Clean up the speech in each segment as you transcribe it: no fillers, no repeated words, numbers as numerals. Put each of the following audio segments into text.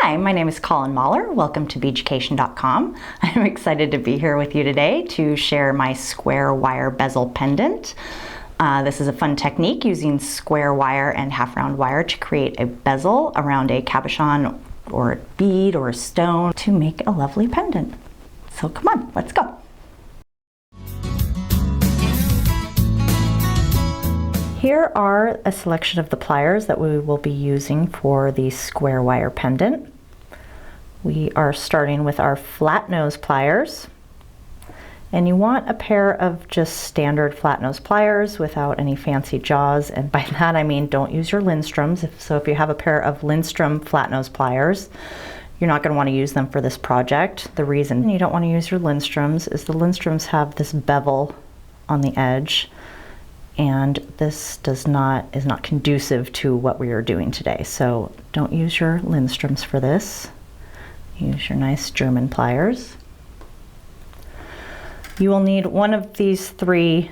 Hi, my name is Colin Mahler. Welcome to Beaducation.com. I'm excited to be here with you today to share my square wire bezel pendant. This is a fun technique using square wire and half round wire to create a bezel around a cabochon or a bead or a stone to make a lovely pendant. So come on, let's go. Here are a selection of the pliers that we will be using for the square wire pendant. We are starting with our flat nose pliers, and you want a pair of just standard flat nose pliers without any fancy jaws, and by that I mean don't use your Lindstroms. If you have a pair of Lindstrom flat nose pliers, you're not going to want to use them for this project. The reason you don't want to use your Lindstroms is the Lindstroms have this bevel on the edge, and this is not conducive to what we are doing today. So don't use your Lindstroms for this. Use your nice German pliers. You will need one of these three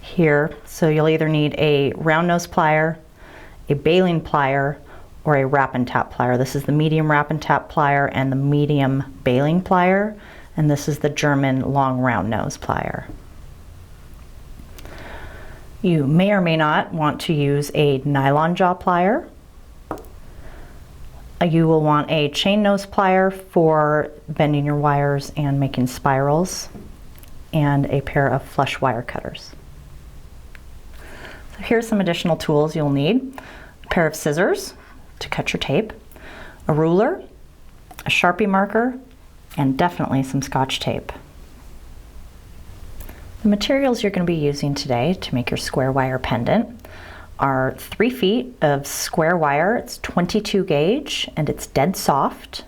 here. So you'll either need a round nose plier, a baling plier, or a wrap and tap plier. This is the medium wrap and tap plier and the medium baling plier, and this is the German long round nose plier. You may or may not want to use a nylon jaw plier. You will want a chain nose plier for bending your wires and making spirals, and a pair of flush wire cutters. So here's some additional tools you'll need. A pair of scissors to cut your tape, a ruler, a Sharpie marker, and definitely some Scotch tape. The materials you're going to be using today to make your square wire pendant are 3 feet of square wire. It's 22 gauge and it's dead soft.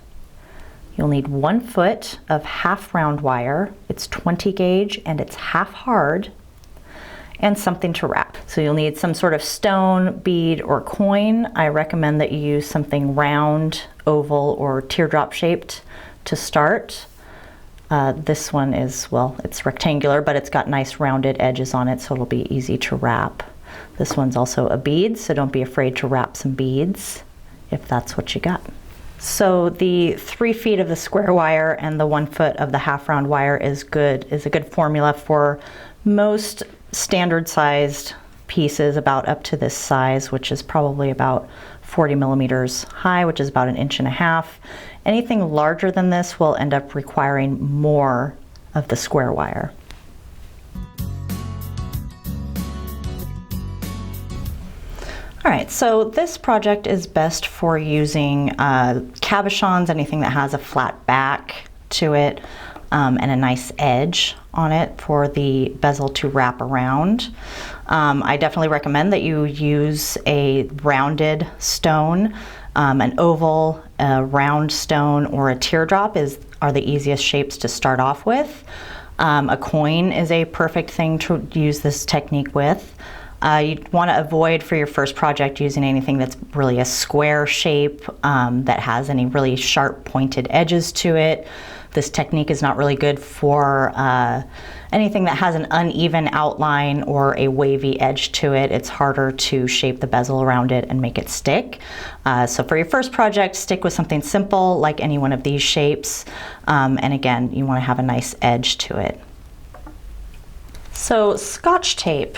You'll need 1 foot of half round wire. It's 20 gauge and it's half hard, and something to wrap. So you'll need some sort of stone, bead, or coin. I recommend that you use something round, oval, or teardrop shaped to start. This one is, well, it's rectangular, but it's got nice rounded edges on it, so it'll be easy to wrap. This one's also a bead, so don't be afraid to wrap some beads if that's what you got. So the 3 feet of the square wire and the 1 foot of the half round wire is a good formula for most standard sized pieces about up to this size, which is probably about 40 millimeters high, which is about 1.5 inches. Anything larger than this will end up requiring more of the square wire. All right, so this project is best for using cabochons, anything that has a flat back to it, and a nice edge on it for the bezel to wrap around. I definitely recommend that you use a rounded stone. An oval, a round stone, or a teardrop are the easiest shapes to start off with. A coin is a perfect thing to use this technique with. You want to avoid for your first project using anything that's really a square shape that has any really sharp pointed edges to it. This technique is not really good for anything that has an uneven outline or a wavy edge to it. It's harder to shape the bezel around it and make it stick. So for your first project, stick with something simple like any one of these shapes. And again, you want to have a nice edge to it. So Scotch tape.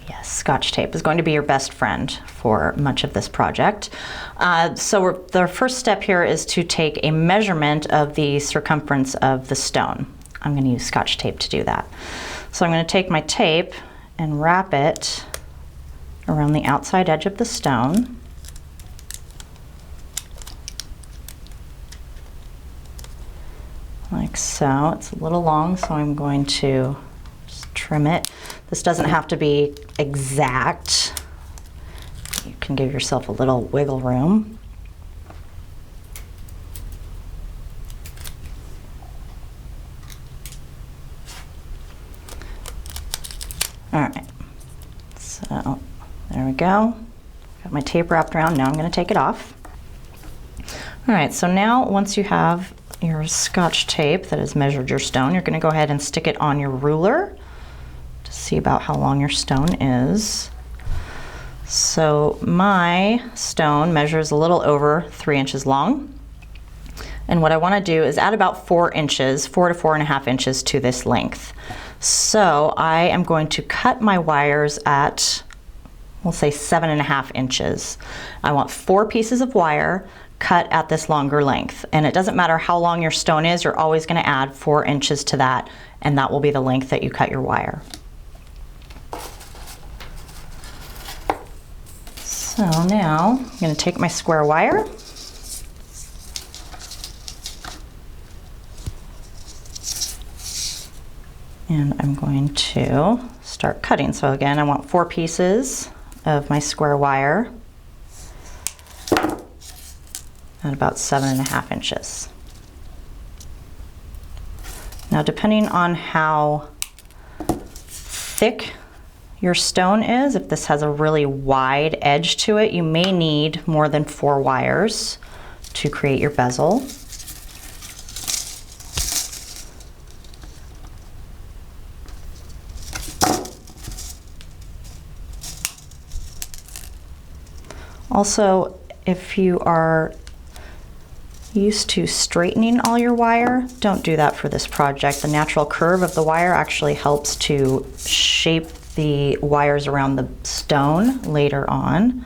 Yes, Scotch tape is going to be your best friend for much of this project. So the first step here is to take a measurement of the circumference of the stone. I'm going to use Scotch tape to do that. So I'm going to take my tape and wrap it around the outside edge of the stone. Like so. It's a little long, so I'm going to just trim it. This doesn't have to be exact. You can give yourself a little wiggle room. All right, so there we go. Got my tape wrapped around. Now I'm going to take it off. All right, so now once you have your Scotch tape that has measured your stone, you're going to go ahead and stick it on your ruler to see about how long your stone is. So my stone measures a little over 3 inches long. And what I want to do is add about 4 inches, 4 to 4.5 inches to this length. So I am going to cut my wires at, we'll say 7.5 inches. I want 4 pieces of wire cut at this longer length. And it doesn't matter how long your stone is, you're always going to add 4 inches to that, and that will be the length that you cut your wire. So now I'm going to take my square wire and I'm going to start cutting. So again, I want 4 pieces of my square wire at about 7.5 inches. Now, depending on how thick your stone is, if this has a really wide edge to it, you may need more than 4 wires to create your bezel. Also, if you are used to straightening all your wire, don't do that for this project. The natural curve of the wire actually helps to shape the wires around the stone later on.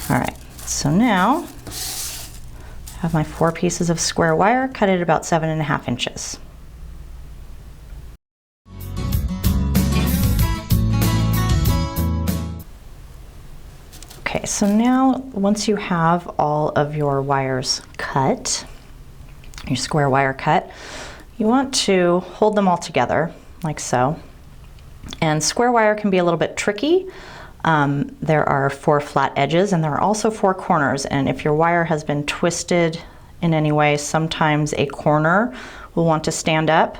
All right, so now I have my 4 pieces of square wire cut at about 7.5 inches. Okay, so now once you have all of your wires cut, your square wire cut, you want to hold them all together like so. And square wire can be a little bit tricky. There are 4 flat edges and there are also 4 corners, and if your wire has been twisted in any way, sometimes a corner will want to stand up.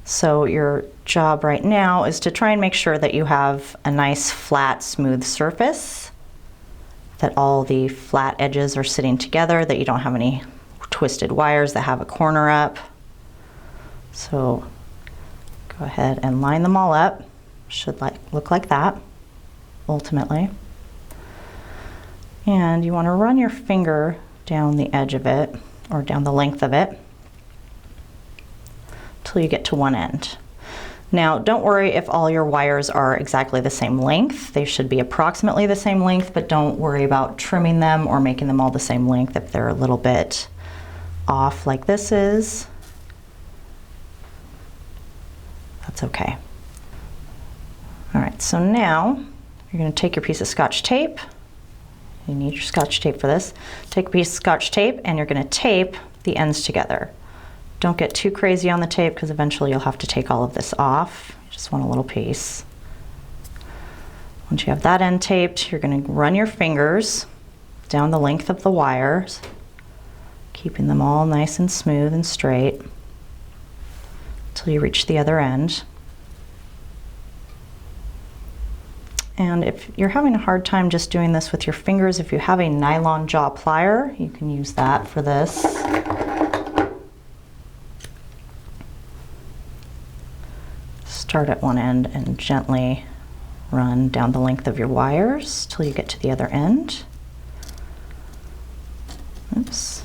So your job right now is to try and make sure that you have a nice flat smooth surface, that all the flat edges are sitting together, that you don't have any twisted wires that have a corner up. So go ahead and line them all up. Should look like that ultimately. And you want to run your finger down the edge of it, or down the length of it, till you get to one end. Now, don't worry if all your wires are exactly the same length. They should be approximately the same length, but don't worry about trimming them or making them all the same length if they're a little bit off like this is. That's okay. All right, so now you're going to take your piece of Scotch tape. You need your Scotch tape for this. Take a piece of Scotch tape and you're going to tape the ends together. Don't get too crazy on the tape because eventually you'll have to take all of this off. You just want a little piece. Once you have that end taped, you're going to run your fingers down the length of the wires, keeping them all nice and smooth and straight until you reach the other end. And if you're having a hard time just doing this with your fingers, if you have a nylon jaw plier, you can use that for this. Start at one end and gently run down the length of your wires till you get to the other end. Oops.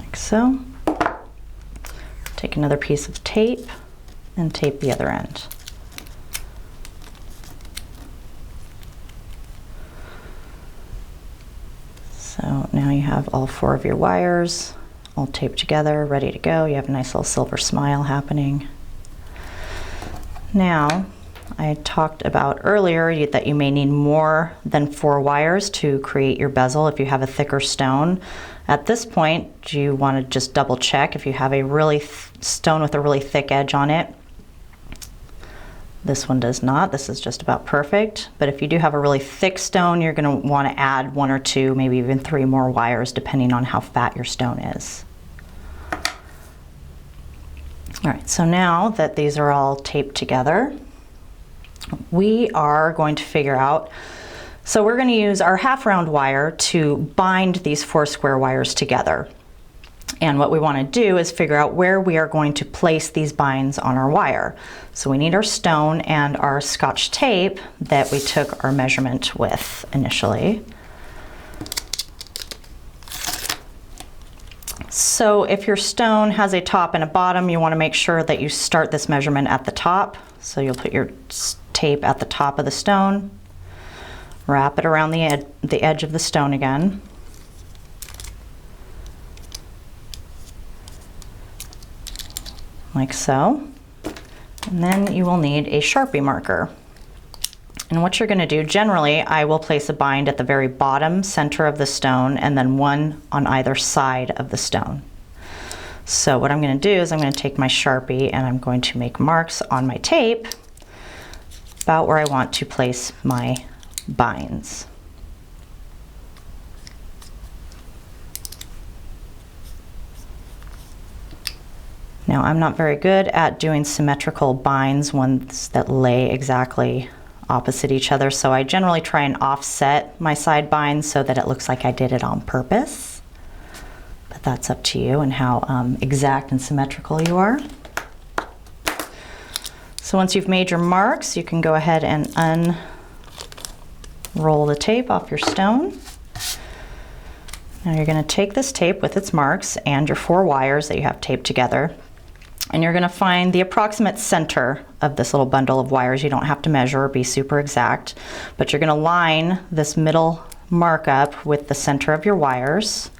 Like so. Take another piece of tape and tape the other end. So now you have all 4 of your wires all taped together, ready to go. You have a nice little silver smile happening. Now, I talked about earlier that you may need more than 4 wires to create your bezel if you have a thicker stone. At this point, you want to just double check if you have a really stone with a really thick edge on it. This one does not. This is just about perfect. But if you do have a really thick stone, you're going to want to add 1 or 2, maybe even 3 more wires depending on how fat your stone is. All right, so now that these are all taped together, we are going to figure out, so we're going to use our half round wire to bind these 4 square wires together. And what we want to do is figure out where we are going to place these binds on our wire. So we need our stone and our Scotch tape that we took our measurement with initially. So if your stone has a top and a bottom, you want to make sure that you start this measurement at the top. So you'll put your tape at the top of the stone, wrap it around the edge of the stone again. Like so. And then you will need a Sharpie marker. And what you're going to do, generally, I will place a bind at the very bottom center of the stone and then one on either side of the stone. So what I'm going to do is I'm going to take my Sharpie and I'm going to make marks on my tape about where I want to place my binds. Now, I'm not very good at doing symmetrical binds, ones that lay exactly opposite each other, so I generally try and offset my side binds so that it looks like I did it on purpose. But that's up to you and how exact and symmetrical you are. So once you've made your marks, you can go ahead and unroll the tape off your stone. Now you're going to take this tape with its marks and your 4 wires that you have taped together, and you're going to find the approximate center of this little bundle of wires. You don't have to measure or be super exact, but you're going to line this middle markup with the center of your wires,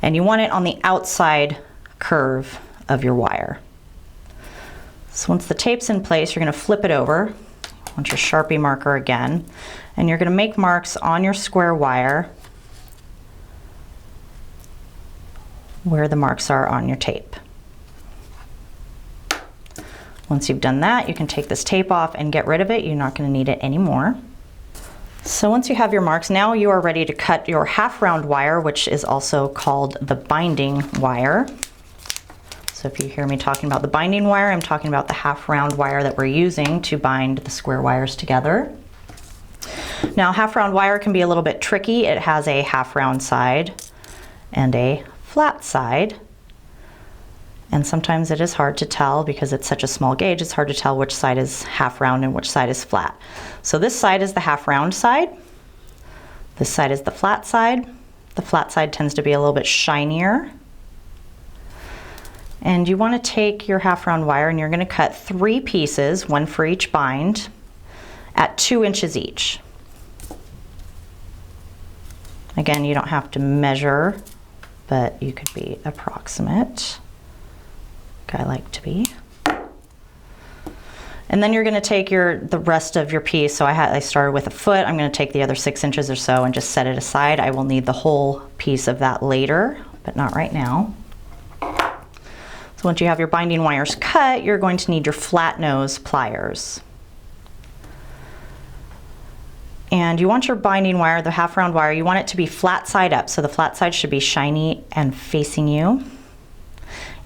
and you want it on the outside curve of your wire. So once the tape's in place, you're going to flip it over. I want your Sharpie marker again, and you're going to make marks on your square wire where the marks are on your tape. Once you've done that, you can take this tape off and get rid of it. You're not going to need it anymore. So once you have your marks, now you are ready to cut your half round wire, which is also called the binding wire. So if you hear me talking about the binding wire, I'm talking about the half round wire that we're using to bind the square wires together. Now, half round wire can be a little bit tricky. It has a half round side and a flat side. And sometimes it is hard to tell because it's such a small gauge, it's hard to tell which side is half round and which side is flat. So this side is the half round side. This side is the flat side. The flat side tends to be a little bit shinier. And you want to take your half round wire and you're going to cut 3 pieces, 1 for each bind, at 2 inches each. Again, you don't have to measure, but you could be approximate. I like to be. And then you're going to take the rest of your piece. So I started with a foot. I'm going to take the other 6 inches or so and just set it aside. I will need the whole piece of that later, but not right now. So once you have your binding wires cut, you're going to need your flat nose pliers. And you want your binding wire, the half round wire, you want it to be flat side up. So the flat side should be shiny and facing you.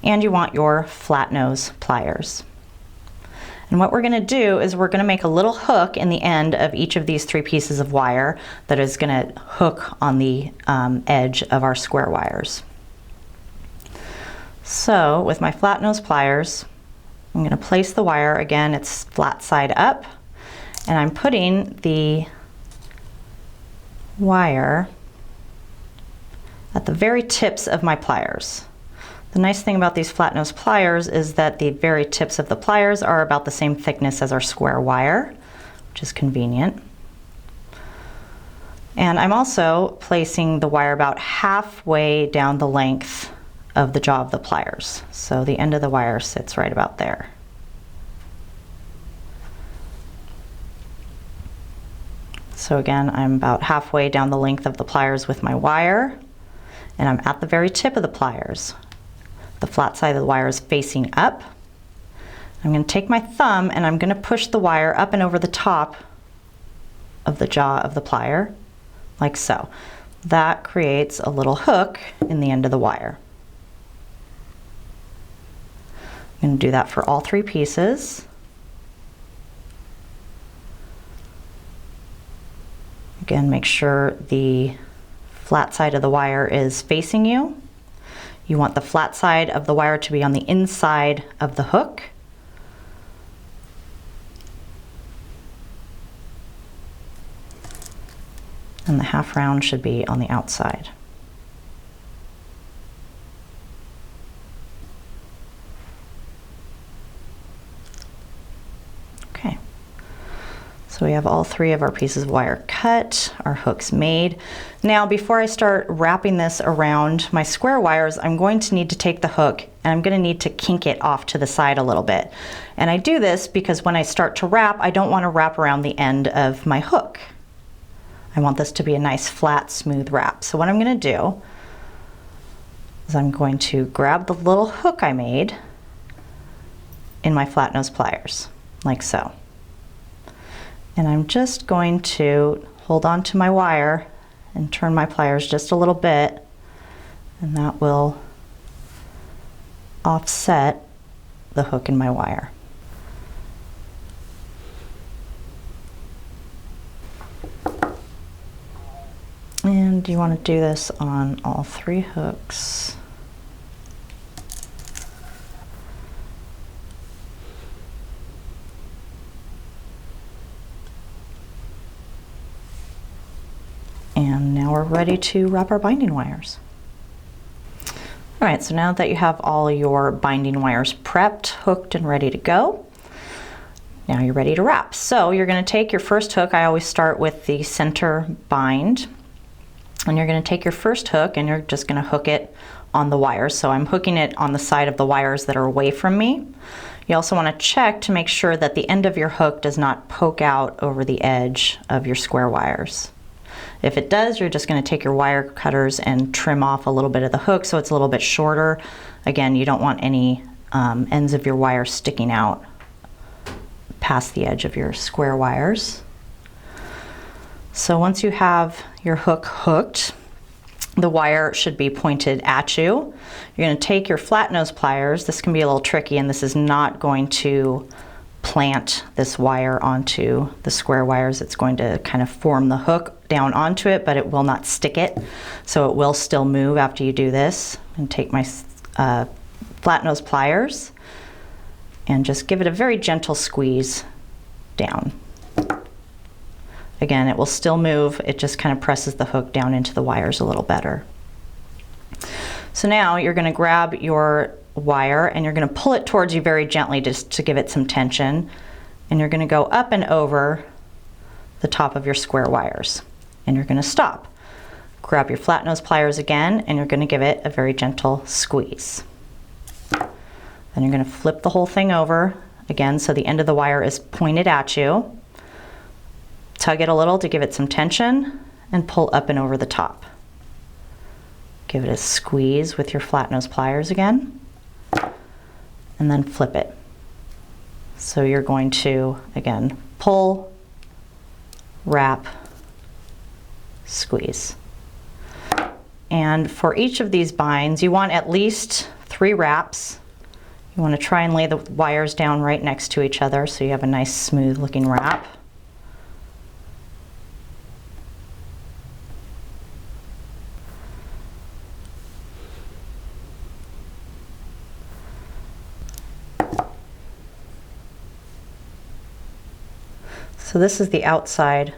And you want your flat nose pliers. And what we're going to do is we're going to make a little hook in the end of each of these 3 pieces of wire that is going to hook on the edge of our square wires. So with my flat nose pliers, I'm going to place the wire, again it's flat side up, and I'm putting the wire at the very tips of my pliers. The nice thing about these flat nose pliers is that the very tips of the pliers are about the same thickness as our square wire, which is convenient. And I'm also placing the wire about halfway down the length of the jaw of the pliers. So the end of the wire sits right about there. So again, I'm about halfway down the length of the pliers with my wire, and I'm at the very tip of the pliers. The flat side of the wire is facing up. I'm going to take my thumb and I'm going to push the wire up and over the top of the jaw of the plier, like so. That creates a little hook in the end of the wire. I'm going to do that for all 3 pieces. Again, make sure the flat side of the wire is facing you. You want the flat side of the wire to be on the inside of the hook. And the half round should be on the outside. Okay, so we have all three of our pieces of wire cut, our hooks made. Now, before I start wrapping this around my square wires, I'm going to need to take the hook and I'm going to need to kink it off to the side a little bit. And I do this because when I start to wrap, I don't want to wrap around the end of my hook. I want this to be a nice flat, smooth wrap. So what I'm going to do is I'm going to grab the little hook I made in my flat nose pliers, like so. And I'm just going to hold on to my wire and turn my pliers just a little bit, and that will offset the hook in my wire. And you want to do this on all three hooks. And now we're ready to wrap our binding wires. All right, so now that you have all your binding wires prepped, hooked, and ready to go, now you're ready to wrap. So you're going to take your first hook. I always start with the center bind. And you're going to take your first hook and you're just going to hook it on the wires. So I'm hooking it on the side of the wires that are away from me. You also want to check to make sure that the end of your hook does not poke out over the edge of your square wires. If it does, you're just going to take your wire cutters and trim off a little bit of the hook so it's a little bit shorter. Again, you don't want any ends of your wire sticking out past the edge of your square wires. So once you have your hook hooked, the wire should be pointed at you. You're going to take your flat nose pliers. This can be a little tricky, and this is not going to plant this wire onto the square wires. It's going to kind of form the hook down onto it, but it will not stick it. So it will still move after you do this. And take my flat nose pliers and just give it a very gentle squeeze down. Again, it will still move, it just kind of presses the hook down into the wires a little better. So now you're going to grab your wire and you're going to pull it towards you very gently just to give it some tension. And you're going to go up and over the top of your square wires. And you're going to stop. Grab your flat nose pliers again and you're going to give it a very gentle squeeze. Then you're going to flip the whole thing over again so the end of the wire is pointed at you. Tug it a little to give it some tension and pull up and over the top. Give it a squeeze with your flat nose pliers again and then flip it. So you're going to, again, pull, wrap, squeeze. And for each of these binds, you want at least 3 wraps. You want to try and lay the wires down right next to each other so you have a nice smooth looking wrap. So this is the outside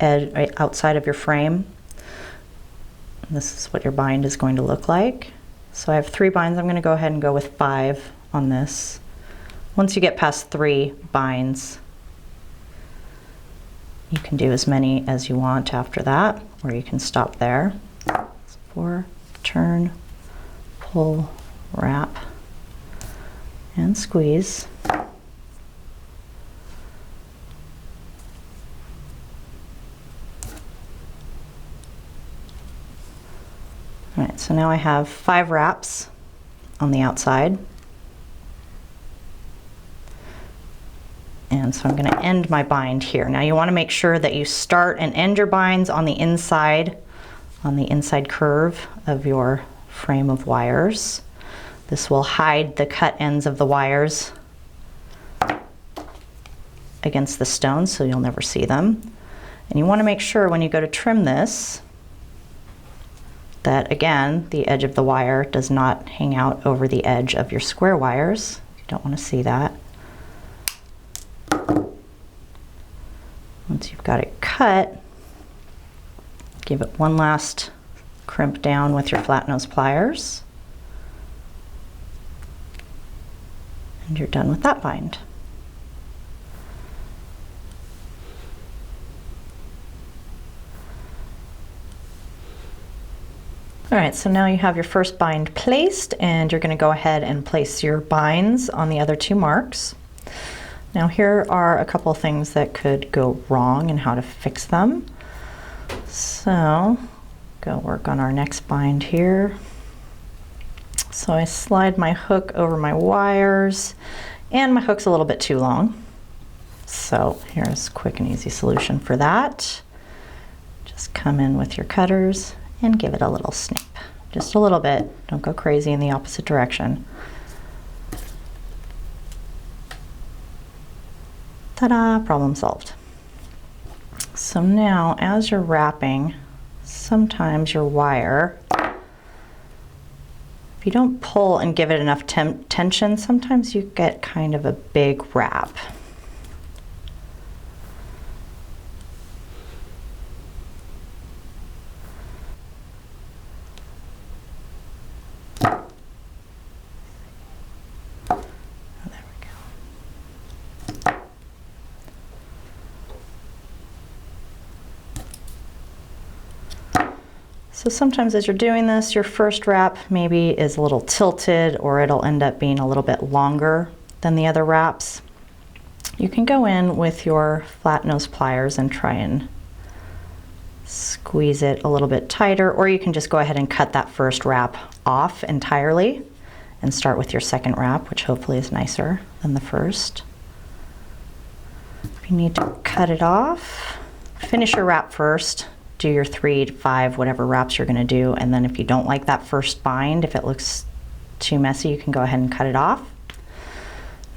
edge, right outside of your frame. And this is what your bind is going to look like. So I have 3 binds. I'm going to go ahead and go with 5 on this. Once you get past 3 binds, you can do as many as you want after that, or you can stop there. So 4, turn, pull, wrap, and squeeze. All right, so now I have 5 wraps on the outside. And so I'm going to end my bind here. Now you want to make sure that you start and end your binds on the inside curve of your frame of wires. This will hide the cut ends of the wires against the stones so you'll never see them. And you want to make sure when you go to trim this that, again, the edge of the wire does not hang out over the edge of your square wires. You don't want to see that. Once you've got it cut, give it one last crimp down with your flat nose pliers, and you're done with that bind. All right, so now you have your first bind placed, and you're going to go ahead and place your binds on the other two marks. Now here are a couple of things that could go wrong and how to fix them. So go work on our next bind here. So I slide my hook over my wires, and my hook's a little bit too long. So here's a quick and easy solution for that. Just come in with your cutters and give it a little snip. Just a little bit. Don't go crazy in the opposite direction. Ta-da! Problem solved. So now, as you're wrapping, sometimes your wire, if you don't pull and give it enough tension, sometimes you get kind of a big wrap. So sometimes as you're doing this, your first wrap maybe is a little tilted, or it'll end up being a little bit longer than the other wraps. You can go in with your flat nose pliers and try and squeeze it a little bit tighter, or you can just go ahead and cut that first wrap off entirely and start with your second wrap, which hopefully is nicer than the first. If you need to cut it off, finish your wrap first. Do your 3 to 5, whatever wraps you're going to do, and then if you don't like that first bind, if it looks too messy, you can go ahead and cut it off.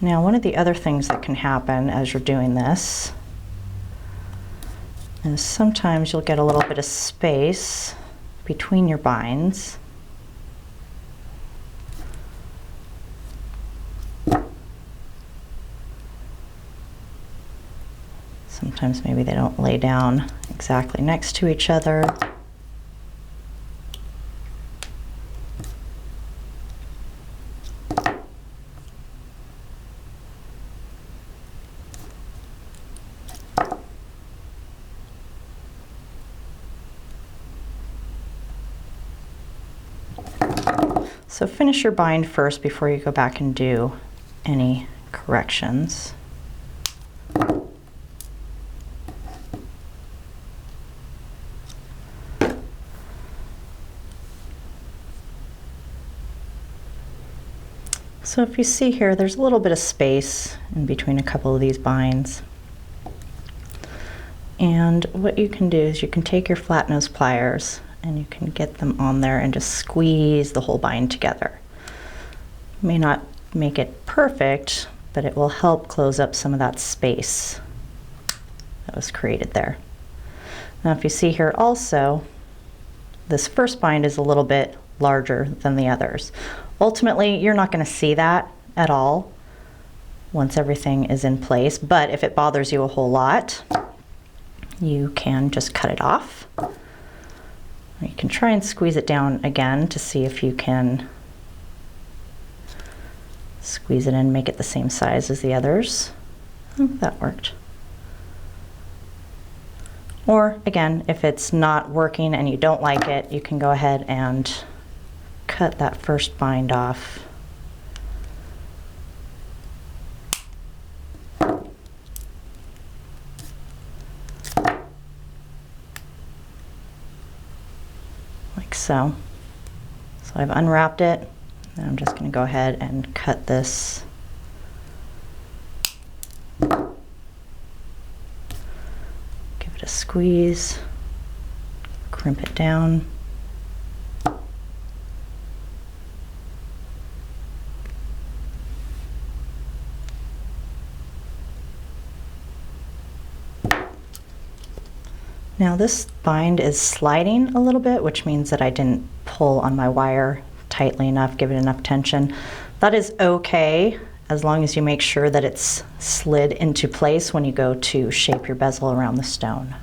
Now, one of the other things that can happen as you're doing this is sometimes you'll get a little bit of space between your binds. Sometimes maybe they don't lay down exactly next to each other. So finish your bind first before you go back and do any corrections. So if you see here, there's a little bit of space in between a couple of these binds. And what you can do is you can take your flat nose pliers and you can get them on there and just squeeze the whole bind together. May not make it perfect, but it will help close up some of that space that was created there. Now if you see here also, this first bind is a little bit larger than the others. Ultimately, you're not going to see that at all once everything is in place, but if it bothers you a whole lot, you can just cut it off. You can try and squeeze it down again to see if you can squeeze it in, make it the same size as the others. Oh, that worked. Or again, if it's not working and you don't like it, you can go ahead and cut that first bind off. Like so. So I've unwrapped it, and I'm just going to go ahead and cut this. Give it a squeeze, crimp it down. Now this bind is sliding a little bit, which means that I didn't pull on my wire tightly enough, give it enough tension. That is okay, as long as you make sure that it's slid into place when you go to shape your bezel around the stone.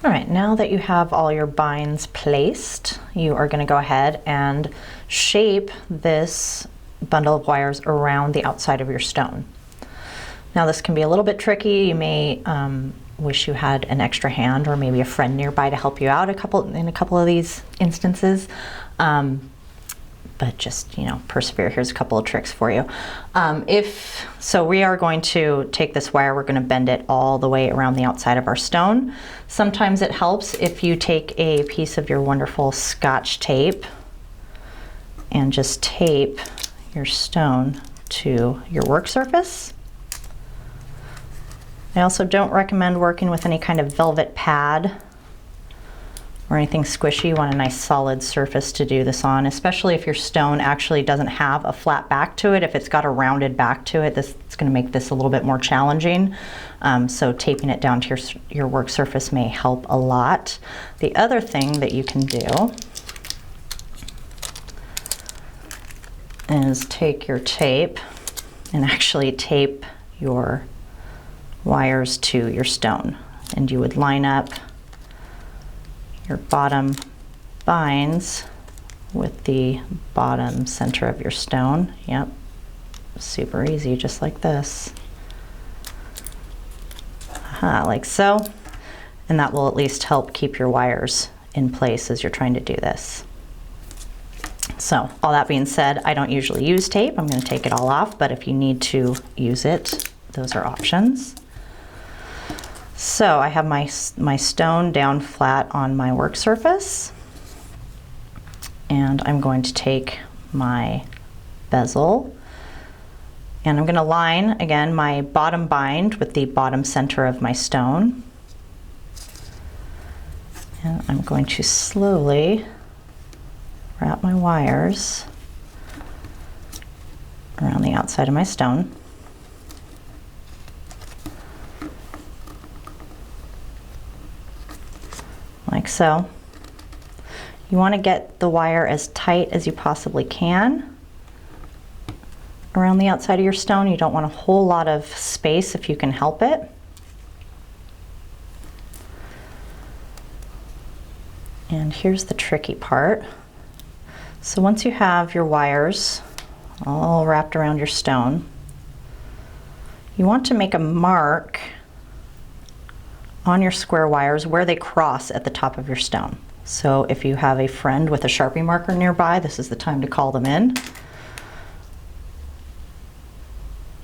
All right, now that you have all your binds placed, you are going to go ahead and shape this bundle of wires around the outside of your stone. Now this can be a little bit tricky. You may wish you had an extra hand or maybe a friend nearby to help you out in a couple of these instances. But just, persevere. Here's a couple of tricks for you. So we are going to take this wire, we're going to bend it all the way around the outside of our stone. Sometimes it helps if you take a piece of your wonderful Scotch tape and just tape your stone to your work surface. I also don't recommend working with any kind of velvet pad or anything squishy. You want a nice solid surface to do this on, especially if your stone actually doesn't have a flat back to it. If it's got a rounded back to it, it's going to make this a little bit more challenging. So taping it down to your work surface may help a lot. The other thing that you can do is take your tape and actually tape your wires to your stone, and you would line up your bottom binds with the bottom center of your stone. Yep, super easy, just like this. Like so, and that will at least help keep your wires in place as you're trying to do this. So all that being said, I don't usually use tape. I'm going to take it all off, but if you need to use it, those are options. So I have my stone down flat on my work surface, and I'm going to take my bezel and I'm going to line again my bottom bind with the bottom center of my stone, and I'm going to slowly wrap my wires around the outside of my stone. Like so. You want to get the wire as tight as you possibly can around the outside of your stone. You don't want a whole lot of space if you can help it. And here's the tricky part. So once you have your wires all wrapped around your stone, you want to make a mark on your square wires where they cross at the top of your stone. So if you have a friend with a Sharpie marker nearby, this is the time to call them in.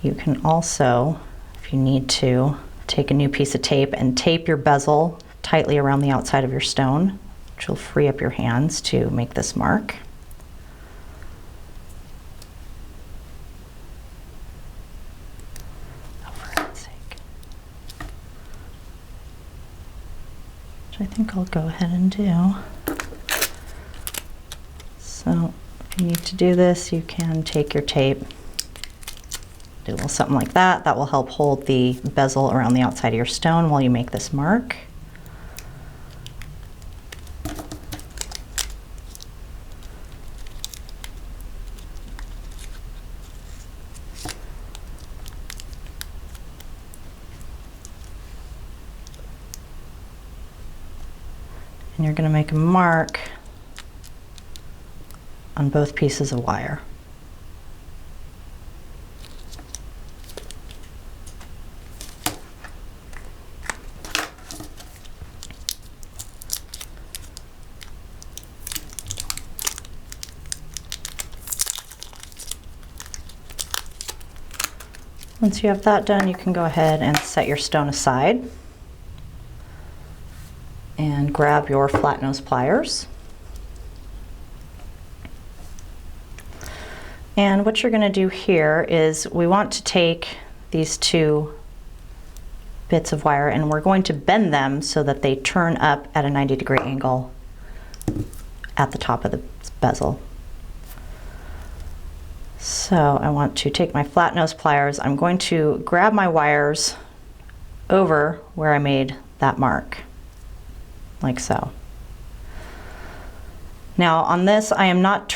You can also, if you need to, take a new piece of tape and tape your bezel tightly around the outside of your stone, which will free up your hands to make this mark. I think I'll go ahead and do. So if you need to do this, you can take your tape, do a little something like that. That will help hold the bezel around the outside of your stone while you make this mark. And you're going to make a mark on both pieces of wire. Once you have that done, you can go ahead and set your stone aside and grab your flat nose pliers. And what you're going to do here is we want to take these two bits of wire and we're going to bend them so that they turn up at a 90-degree angle at the top of the bezel. So I want to take my flat nose pliers. I'm going to grab my wires over where I made that mark, like so. Now on this, I'm not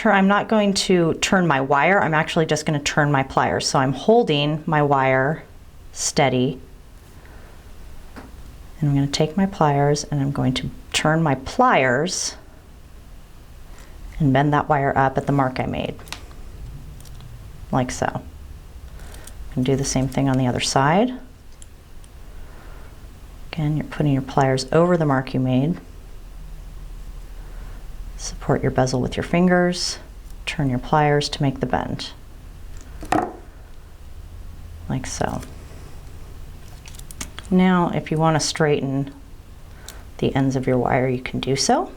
going to turn my wire, I'm actually just going to turn my pliers. So I'm holding my wire steady, and I'm going to take my pliers and I'm going to turn my pliers and bend that wire up at the mark I made, like so. And do the same thing on the other side. Again, you're putting your pliers over the mark you made. Support your bezel with your fingers, turn your pliers to make the bend, like so. Now, if you want to straighten the ends of your wire, you can do so.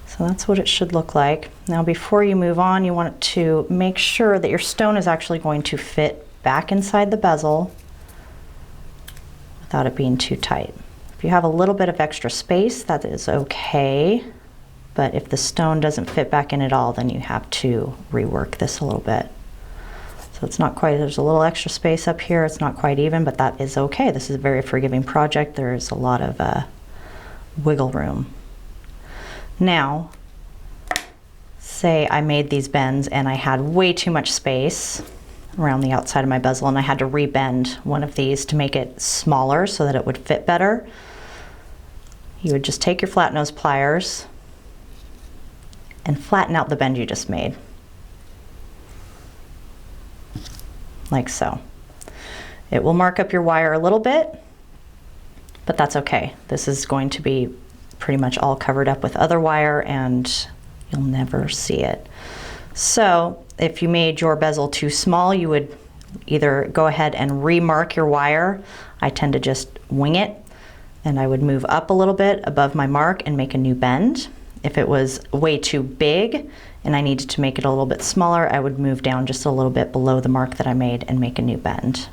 So that's what it should look like. Now, before you move on, you want to make sure that your stone is actually going to fit back inside the bezel without it being too tight. If you have a little bit of extra space, that is okay, but if the stone doesn't fit back in at all, then you have to rework this a little bit. So it's not quite, there's a little extra space up here, it's not quite even, but that is okay. This is a very forgiving project. There's a lot of wiggle room. Now, say I made these bends and I had way too much space around the outside of my bezel, and I had to rebend one of these to make it smaller so that it would fit better. You would just take your flat nose pliers and flatten out the bend you just made, like so. It will mark up your wire a little bit, but that's okay. This is going to be pretty much all covered up with other wire and you'll never see it. So if you made your bezel too small, you would either go ahead and remark your wire. I tend to just wing it, and I would move up a little bit above my mark and make a new bend. If it was way too big and I needed to make it a little bit smaller, I would move down just a little bit below the mark that I made and make a new bend.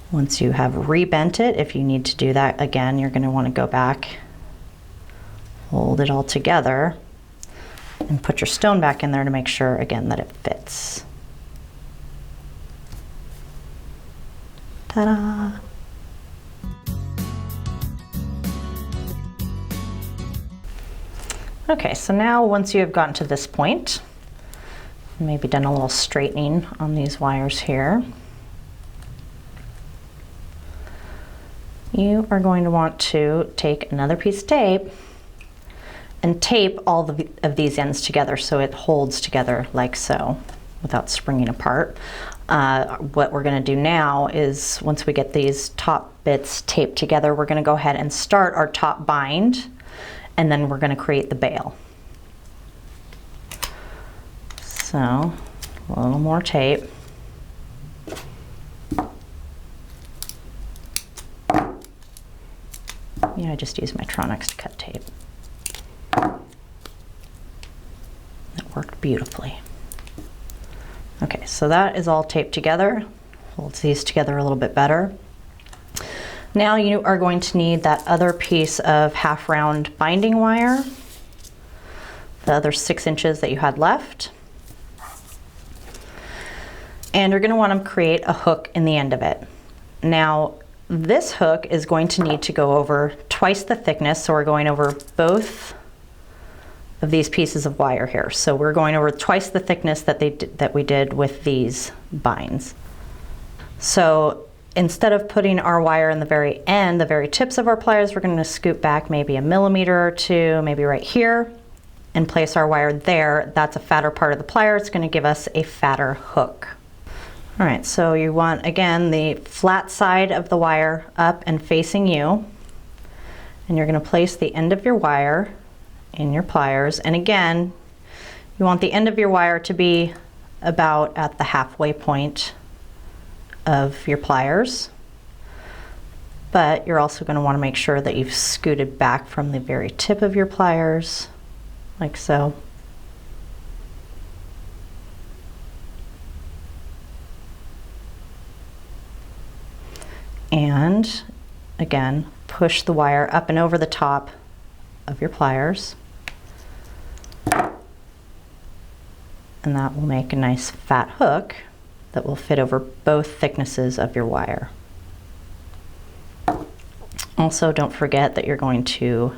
Once you have rebent it, if you need to do that again, you're going to want to go back, hold it all together, and put your stone back in there to make sure again that it fits. Ta-da! Okay, so now once you have gotten to this point, maybe done a little straightening on these wires here, you are going to want to take another piece of tape and tape all of these ends together so it holds together like so without springing apart. What we're going to do now is, once we get these top bits taped together, we're going to go ahead and start our top bind, and then we're going to create the bail. So a little more tape. Yeah, I just used my Tronics to cut tape. That worked beautifully. Okay, so that is all taped together. Holds these together a little bit better. Now you are going to need that other piece of half round binding wire, the other 6 inches that you had left. And you're going to want to create a hook in the end of it. Now, this hook is going to need to go over twice the thickness, so we're going over both of these pieces of wire here. So we're going over twice the thickness that we did with these binds. So instead of putting our wire in the very end, the very tips of our pliers, we're going to scoot back maybe 1 millimeter or 2, maybe right here, and place our wire there. That's a fatter part of the plier. It's going to give us a fatter hook. All right, so you want, again, the flat side of the wire up and facing you, and you're going to place the end of your wire in your pliers. And again, you want the end of your wire to be about at the halfway point of your pliers, but you're also going to want to make sure that you've scooted back from the very tip of your pliers, like so. And again, push the wire up and over the top of your pliers. And that will make a nice fat hook that will fit over both thicknesses of your wire. Also, don't forget that you're going to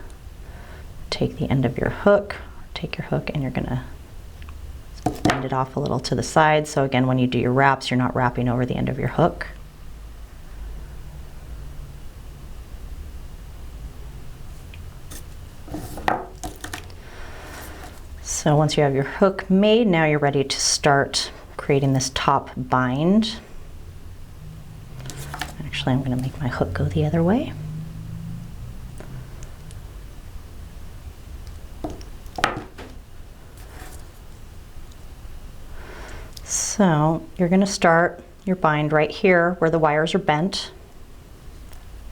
take the end of your hook, take your hook, and you're gonna bend it off a little to the side. So again, when you do your wraps, you're not wrapping over the end of your hook. So once you have your hook made, now you're ready to start creating this top bind. Actually, I'm going to make my hook go the other way. So you're going to start your bind right here where the wires are bent.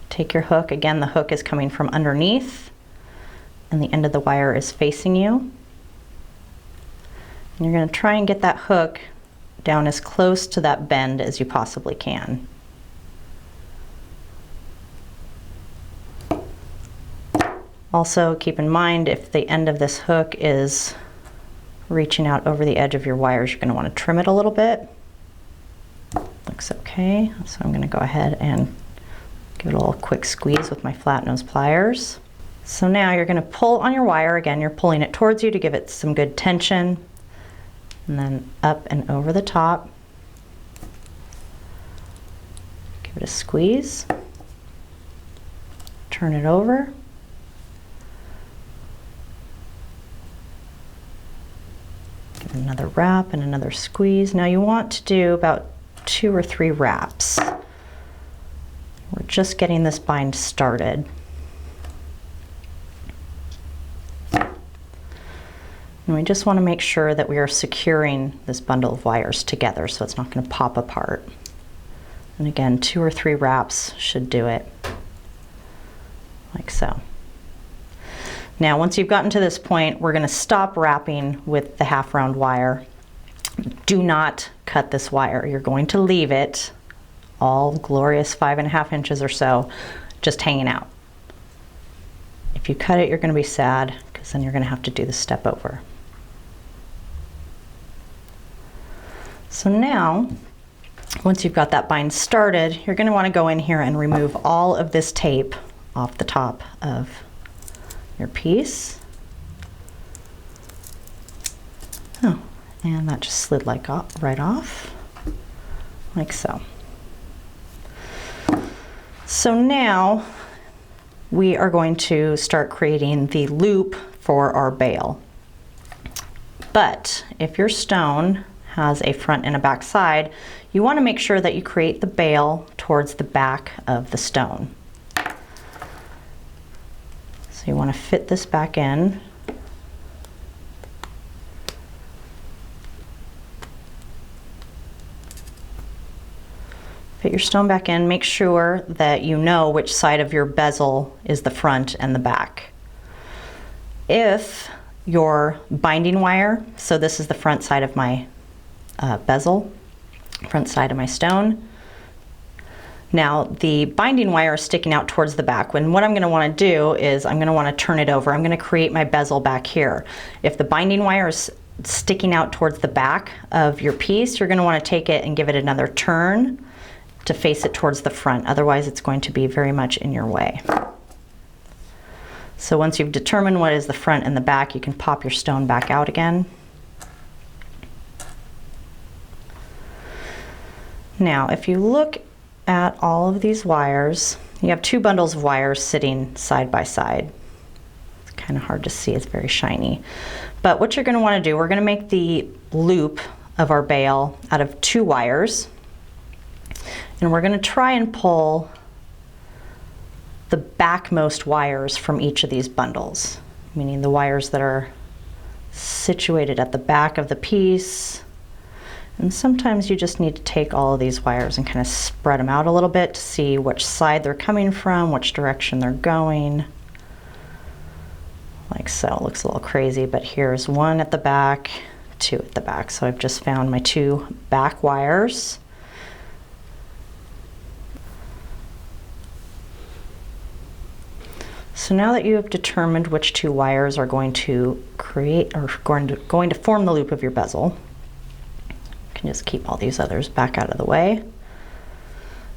Take your hook. Again, the hook is coming from underneath and the end of the wire is facing you. And you're going to try and get that hook down as close to that bend as you possibly can. Also, keep in mind if the end of this hook is reaching out over the edge of your wires, you're going to want to trim it a little bit. Looks okay. So I'm going to go ahead and give it a little quick squeeze with my flat nose pliers. So now you're going to pull on your wire. Again, you're pulling it towards you to give it some good tension. And then up and over the top. Give it a squeeze. Turn it over. Give it another wrap and another squeeze. Now you want to do about 2 or 3 wraps. We're just getting this bind started. And we just want to make sure that we are securing this bundle of wires together so it's not going to pop apart. And again, 2 or 3 wraps should do it, like so. Now, once you've gotten to this point, we're going to stop wrapping with the half round wire. Do not cut this wire. You're going to leave it all glorious 5.5 inches or so just hanging out. If you cut it, you're going to be sad because then you're going to have to do the step over. So now, once you've got that bind started, you're going to want to go in here and remove all of this tape off the top of your piece. Oh, and that just slid like right off, like so. So now we are going to start creating the loop for our bail. But if your stone has a front and a back side, you want to make sure that you create the bail towards the back of the stone. So you want to fit this back in. Fit your stone back in. Make sure that you know which side of your bezel is the front and the back. If your binding wire, so this is the front side of my bezel, front side of my stone. Now the binding wire is sticking out towards the back. When what I'm going to want to do is I'm going to want to turn it over. I'm going to create my bezel back here. If the binding wire is sticking out towards the back of your piece, you're going to want to take it and give it another turn to face it towards the front. Otherwise it's going to be very much in your way. So once you've determined what is the front and the back, you can pop your stone back out again. Now, if you look at all of these wires, you have 2 bundles of wires sitting side by side. It's kind of hard to see, it's very shiny. But what you're going to want to do, we're going to make the loop of our bail out of 2 wires. And we're going to try and pull the backmost wires from each of these bundles, meaning the wires that are situated at the back of the piece. And sometimes you just need to take all of these wires and kind of spread them out a little bit to see which side they're coming from, which direction they're going. Like so. It looks a little crazy, but here's 1 at the back, 2 at the back. So I've just found my 2 back wires. So now that you have determined which two wires are going to create or going to form the loop of your bezel, you can just keep all these others back out of the way.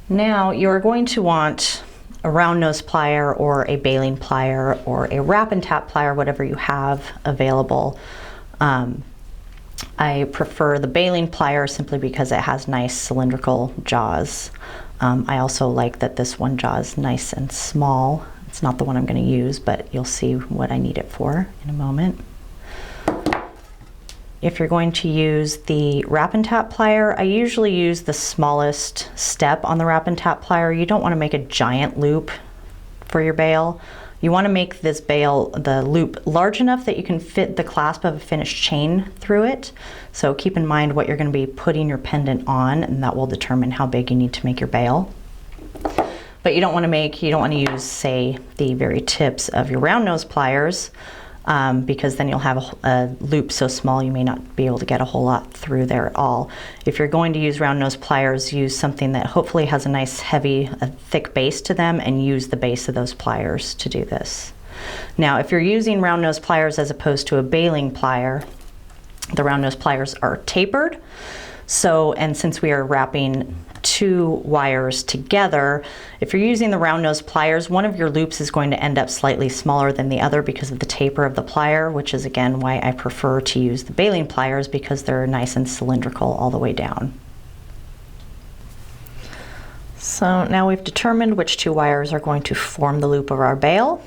Now you're going to want a round nose plier or a baling plier or a wrap and tap plier, whatever you have available. I prefer the baling plier simply because it has nice cylindrical jaws. I also like that this one jaw is nice and small. It's not the one I'm going to use, but you'll see what I need it for in a moment. If you're going to use the wrap and tap plier, I usually use the smallest step on the wrap and tap plier. You don't want to make a giant loop for your bail. You want to make this bail, the loop, large enough that you can fit the clasp of a finished chain through it. So keep in mind what you're going to be putting your pendant on, and that will determine how big you need to make your bail. But you don't want to use, say, the very tips of your round nose pliers, because then you'll have a loop so small you may not be able to get a whole lot through there at all. If you're going to use round nose pliers, use something that hopefully has a nice heavy, thick base to them, and use the base of those pliers to do this. Now, if you're using round nose pliers as opposed to a baling plier, the round nose pliers are tapered. So, and since we are wrapping two wires together, if you're using the round nose pliers, one of your loops is going to end up slightly smaller than the other because of the taper of the plier, which is again why I prefer to use the baling pliers, because they're nice and cylindrical all the way down. So now we've determined which two wires are going to form the loop of our bail.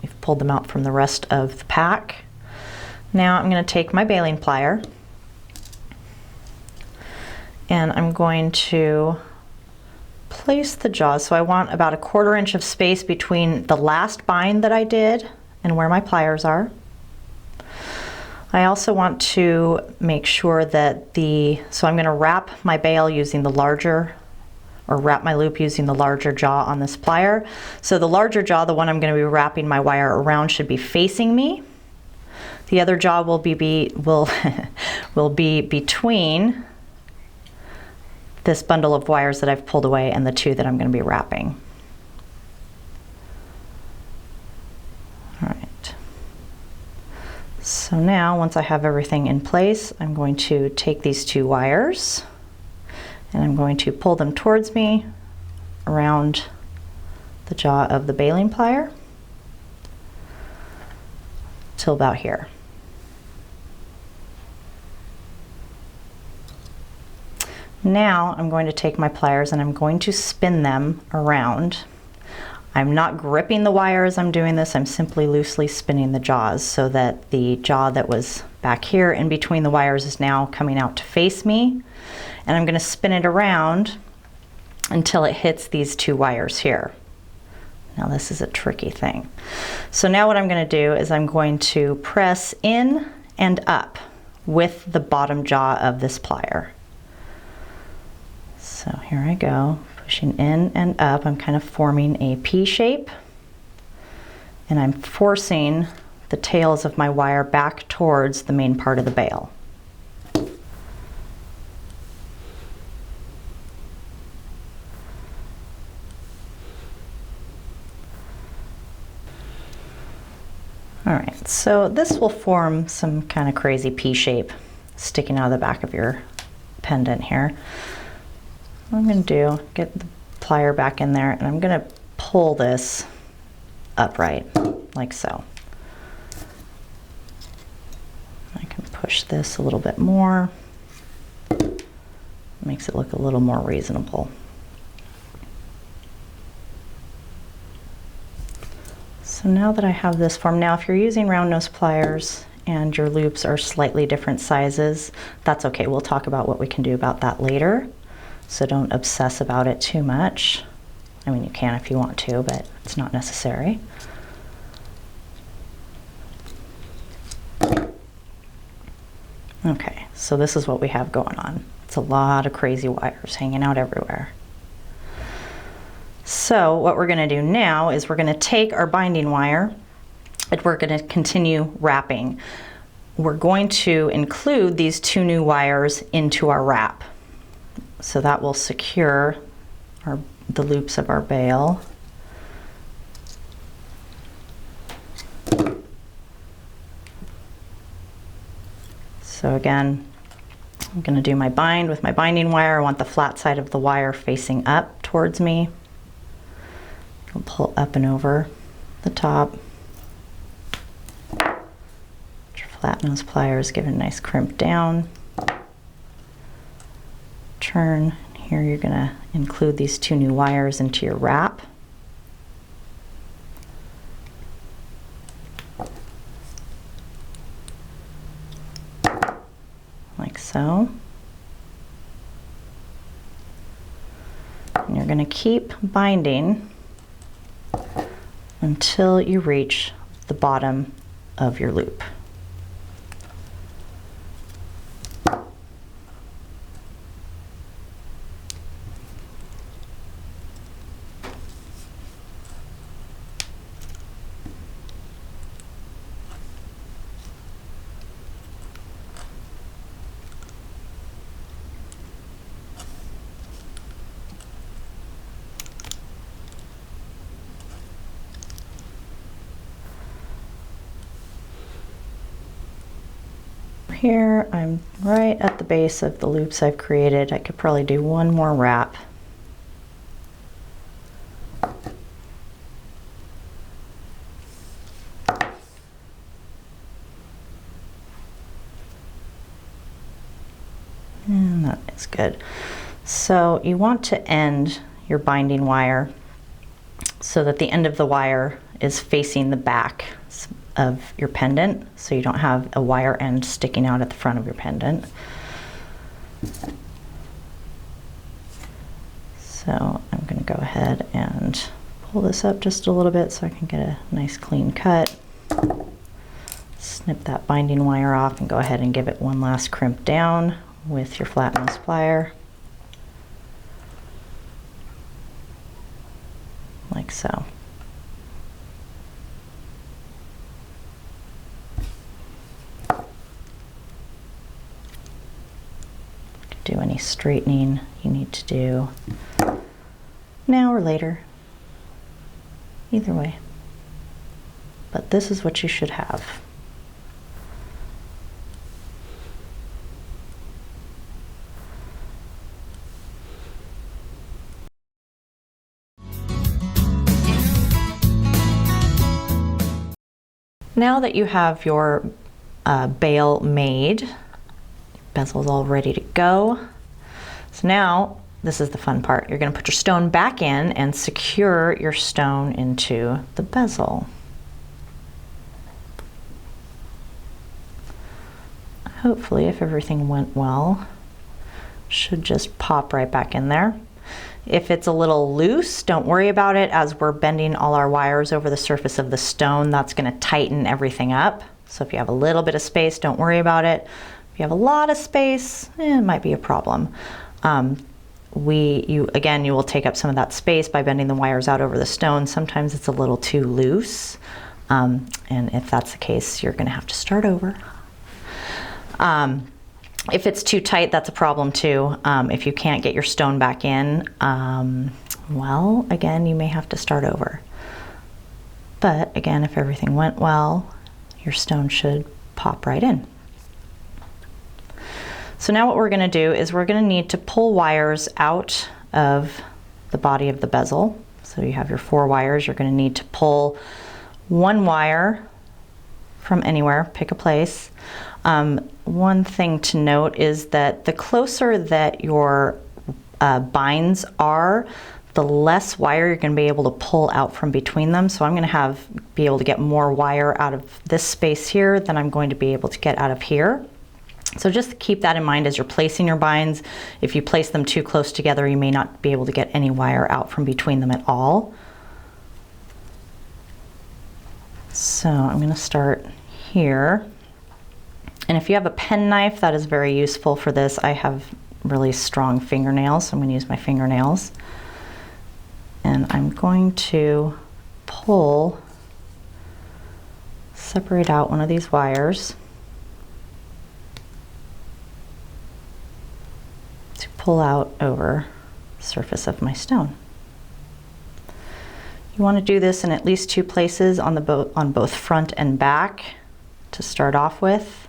We've pulled them out from the rest of the pack. Now I'm going to take my baling plier and I'm going to place the jaws. So I want about 1/4 inch of space between the last bind that I did and where my pliers are. I also want to make sure that so I'm going to wrap my bail using the larger, or wrap my loop using the larger jaw on this plier. So the larger jaw, the one I'm going to be wrapping my wire around, should be facing me. The other jaw will be between this bundle of wires that I've pulled away and the two that I'm going to be wrapping. All right. So now, once I have everything in place, I'm going to take these two wires and I'm going to pull them towards me around the jaw of the baling plier till about here. Now I'm going to take my pliers and I'm going to spin them around. I'm not gripping the wire as I'm doing this, I'm simply loosely spinning the jaws so that the jaw that was back here in between the wires is now coming out to face me. And I'm going to spin it around until it hits these two wires here. Now this is a tricky thing. So now what I'm going to do is I'm going to press in and up with the bottom jaw of this plier. So here I go, pushing in and up. I'm kind of forming a P shape, and I'm forcing the tails of my wire back towards the main part of the bail. All right, so this will form some kind of crazy P shape sticking out of the back of your pendant here. What I'm going to do, get the plier back in there, and I'm going to pull this upright, like so. I can push this a little bit more. Makes it look a little more reasonable. So now that I have this form, now if you're using round nose pliers and your loops are slightly different sizes, that's okay. We'll talk about what we can do about that later. So don't obsess about it too much. I mean, you can if you want to, but it's not necessary. Okay, so this is what we have going on. It's a lot of crazy wires hanging out everywhere. So what we're going to do now is we're going to take our binding wire and we're going to continue wrapping. We're going to include these two new wires into our wrap. So that will secure the loops of our bail. So again, I'm going to do my bind with my binding wire. I want the flat side of the wire facing up towards me. I'll pull up and over the top. Your flat nose pliers give it a nice crimp down. Turn. Here you're going to include these 2 new wires into your wrap. Like so. And you're going to keep binding until you reach the bottom of your loop. Here I'm right at the base of the loops I've created. I could probably do one more wrap. And that is good. So you want to end your binding wire so that the end of the wire is facing the back of your pendant, so you don't have a wire end sticking out at the front of your pendant. So I'm going to go ahead and pull this up just a little bit so I can get a nice clean cut. Snip that binding wire off and go ahead and give it one last crimp down with your flat nose plier. Like so. Do any straightening you need to do now or later, either way, but this is what you should have. Now that you have your bail made, bezel's all ready to go. So now, this is the fun part. You're going to put your stone back in and secure your stone into the bezel. Hopefully, if everything went well, should just pop right back in there. If it's a little loose, don't worry about it. As we're bending all our wires over the surface of the stone, that's going to tighten everything up. So if you have a little bit of space, don't worry about it. If you have a lot of space, it might be a problem. You will take up some of that space by bending the wires out over the stone. Sometimes it's a little too loose, and if that's the case, you're going to have to start over. If it's too tight, that's a problem too. If you can't get your stone back in, well, again, you may have to start over. But again, if everything went well, your stone should pop right in. So now what we're going to do is we're going to need to pull wires out of the body of the bezel. So you have your 4 wires. You're going to need to pull 1 wire from anywhere, pick a place. One thing to note is that the closer that your binds are, the less wire you're going to be able to pull out from between them. So I'm going to be able to get more wire out of this space here than I'm going to be able to get out of here. So just keep that in mind as you're placing your binds. If you place them too close together, you may not be able to get any wire out from between them at all. So I'm going to start here. And if you have a pen knife, that is very useful for this. I have really strong fingernails, so I'm going to use my fingernails. And I'm going to separate out one of these wires to pull out over the surface of my stone. You want to do this in at least 2 places on both front and back to start off with.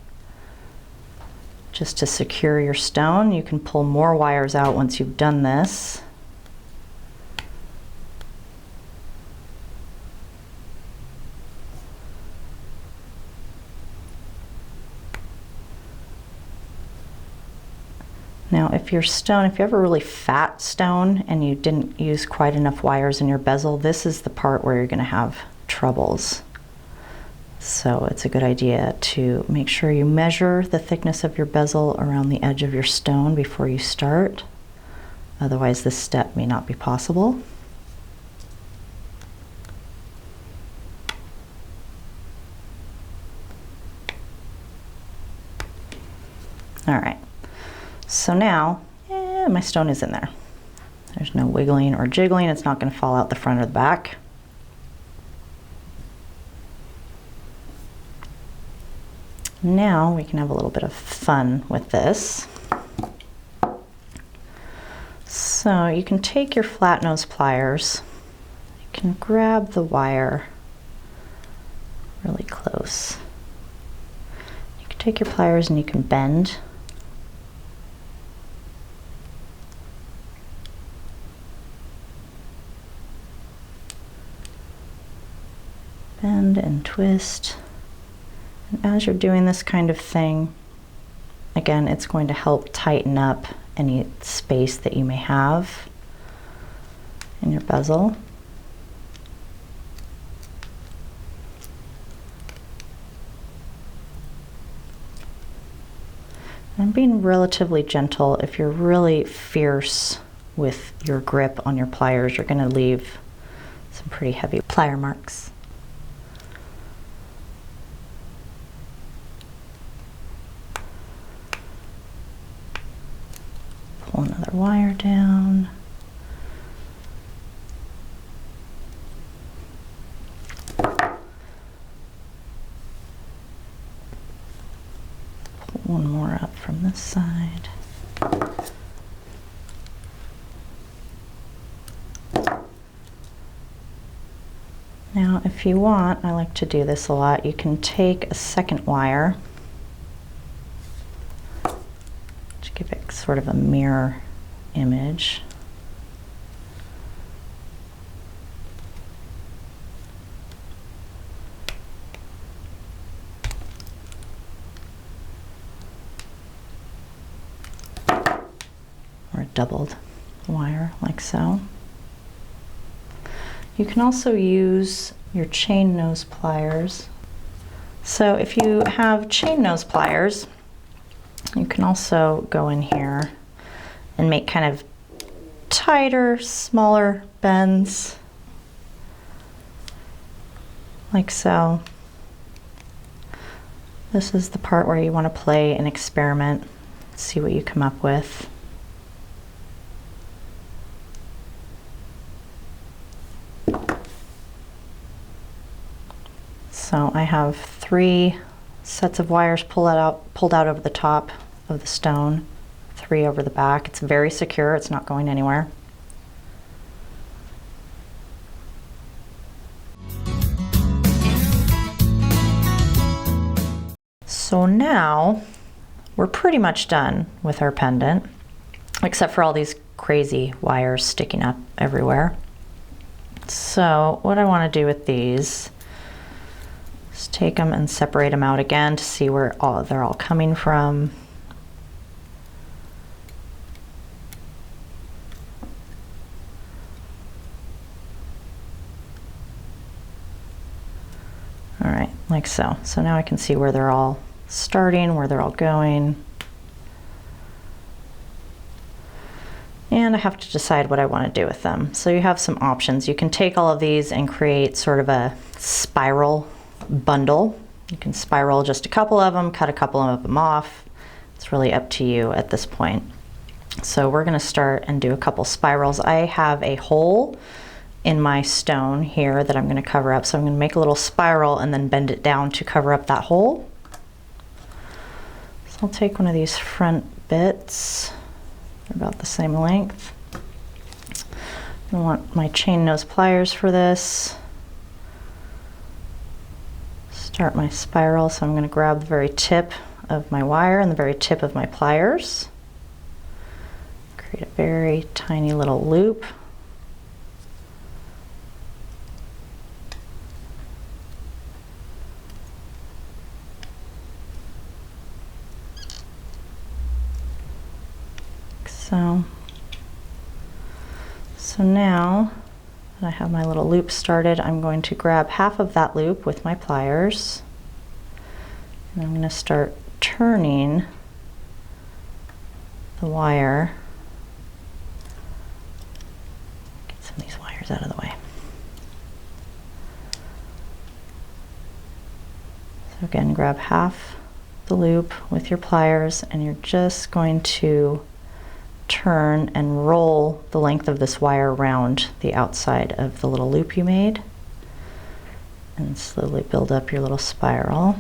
just to secure your stone. You can pull more wires out once you've done this. Now if your stone, if you have a really fat stone and you didn't use quite enough wires in your bezel, this is the part where you're going to have troubles. So it's a good idea to make sure you measure the thickness of your bezel around the edge of your stone before you start. Otherwise this step may not be possible. All right. So now, my stone is in there. There's no wiggling or jiggling. It's not going to fall out the front or the back. Now we can have a little bit of fun with this. So you can take your flat nose pliers. You can grab the wire really close. You can take your pliers and you can bend. Bend and twist. And as you're doing this kind of thing, again, it's going to help tighten up any space that you may have in your bezel. I'm being relatively gentle. If you're really fierce with your grip on your pliers, you're going to leave some pretty heavy plier marks. Pull another wire down. Pull one more up from this side. Now, if you want, I like to do this a lot, you can take a second wire, to give it sort of a mirror image. Or a doubled wire, like so. You can also use your chain nose pliers. So if you have chain nose pliers, you can also go in here and make kind of tighter, smaller bends, like so. This is the part where you want to play and experiment, see what you come up with. So I have 3 sets of wires pulled out over the top of the stone, 3 over the back. It's very secure, it's not going anywhere. So now we're pretty much done with our pendant, except for all these crazy wires sticking up everywhere. So what I want to do with these, take them and separate them out again to see where they're all coming from. All right, like so. So now I can see where they're all starting, where they're all going. And I have to decide what I want to do with them. So you have some options. You can take all of these and create sort of a spiral bundle. You can spiral just a couple of them, cut a couple of them off. It's really up to you at this point. So we're going to start and do a couple spirals. I have a hole in my stone here that I'm going to cover up. So I'm going to make a little spiral and then bend it down to cover up that hole. So I'll take one of these front bits. They're about the same length. I want my chain nose pliers for this. Start my spiral, so I'm going to grab the very tip of my wire and the very tip of my pliers. Create a very tiny little loop. Like so now that I have my little loop started, I'm going to grab half of that loop with my pliers, and I'm going to start turning the wire. Get some of these wires out of the way. So again, grab half the loop with your pliers, and you're just going to turn and roll the length of this wire around the outside of the little loop you made, and slowly build up your little spiral.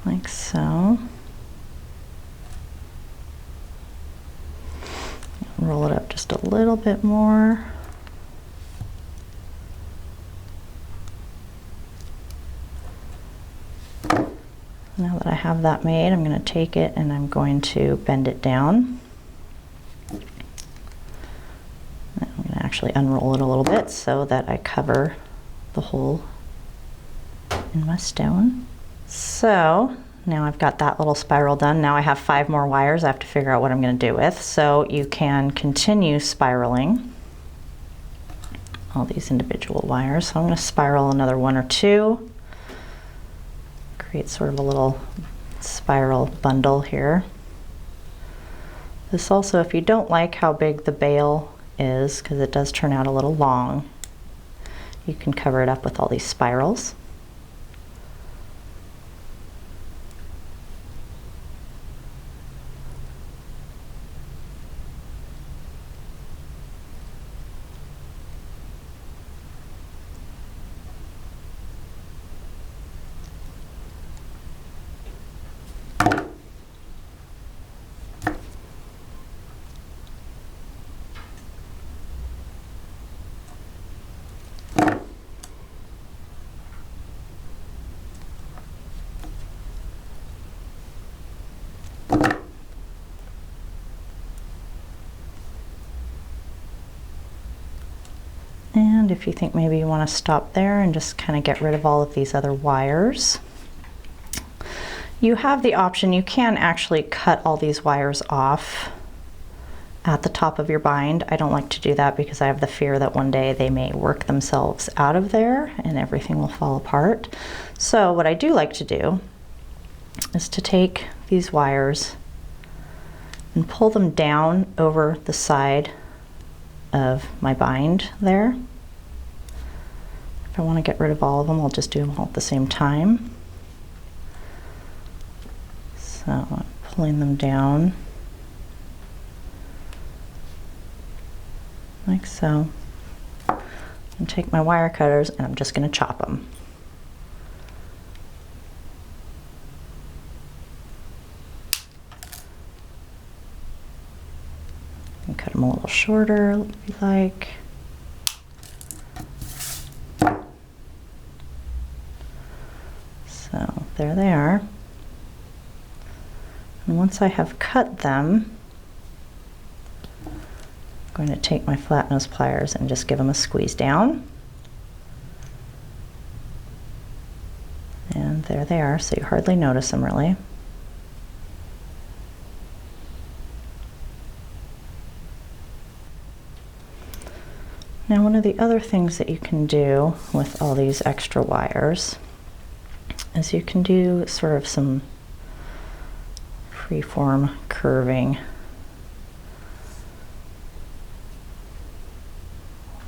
Like so. Roll it up just a little bit more. Now that I have that made, I'm going to take it and I'm going to bend it down. I'm going to actually unroll it a little bit so that I cover the hole in my stone. So now I've got that little spiral done. Now I have 5 more wires I have to figure out what I'm going to do with. So you can continue spiraling all these individual wires. So I'm going to spiral another 1 or 2. Create sort of a little spiral bundle here. This also, if you don't like how big the bail is, because it does turn out a little long, you can cover it up with all these spirals. And if you think maybe you want to stop there and just kind of get rid of all of these other wires, you have the option, you can actually cut all these wires off at the top of your bind. I don't like to do that because I have the fear that one day they may work themselves out of there and everything will fall apart. So what I do like to do is to take these wires and pull them down over the side of my bind there. If I want to get rid of all of them, I'll just do them all at the same time. So I'm pulling them down like so. And take my wire cutters and I'm just going to chop them. And cut them a little shorter if you like. So there they are. And once I have cut them, I'm going to take my flat nose pliers and just give them a squeeze down. And there they are, so you hardly notice them really. Now one of the other things that you can do with all these extra wires is you can do sort of some freeform curving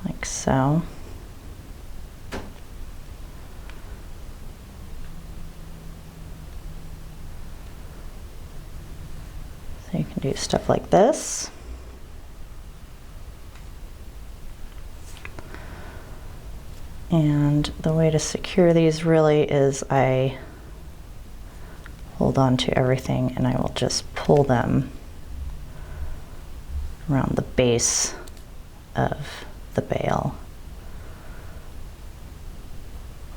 like so. So you can do stuff like this. And the way to secure these really is I hold on to everything and I will just pull them around the base of the bail,